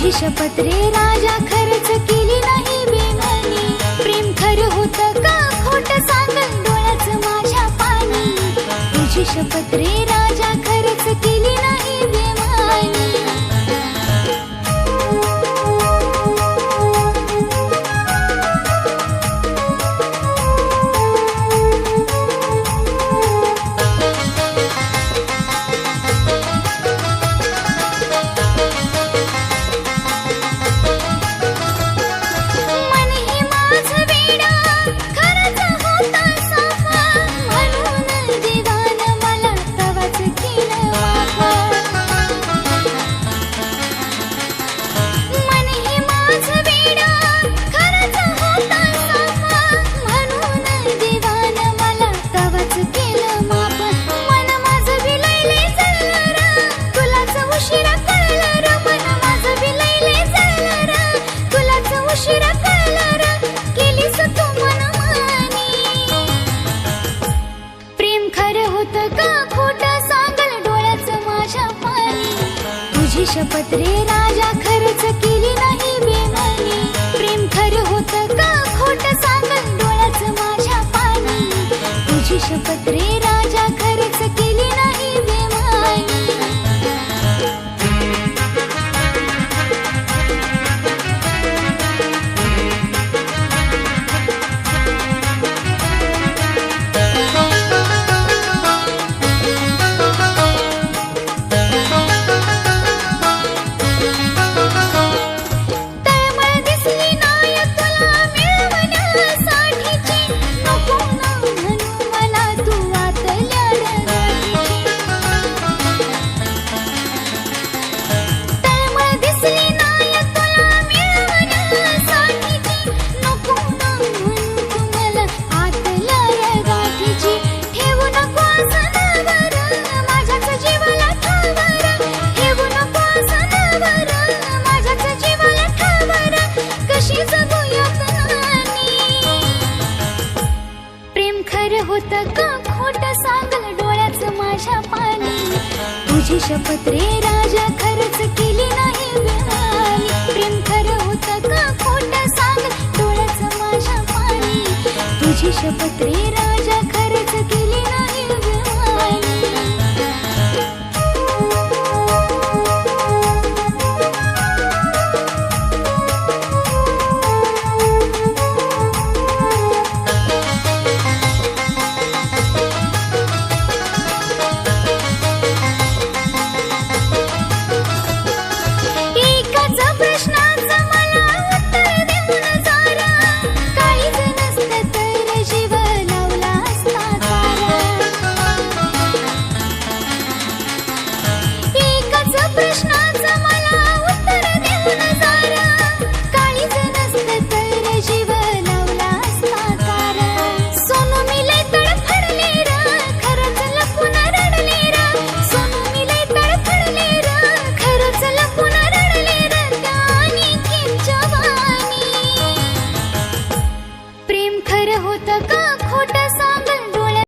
तुझी शपथ रे राजा खरंच केली नाही बेमानी प्रेम खरं होतं का खोट सांग डोळ्याचं माझ्या पाणी तुझी शपथ रे राजा खरंच केली नाही बेमानी तुझी शपथ रे राजा खरंच केली नाही बेमानी प्रेम खरं होतं का खोट सांग डोळ्याचं माझ्या पाणी तुझी शपथ रे राजा खरंच केली नाही बेमानी होतं का खोट सांगल डोळ्याचं माझ्या पाणी तुझी शपथ रे राजा खरंच केली नाही बेमानी प्रेम खरं होतं का खोट सांगल डोळ्याचं माझ्या पाणी तुझी शपथ रे राजा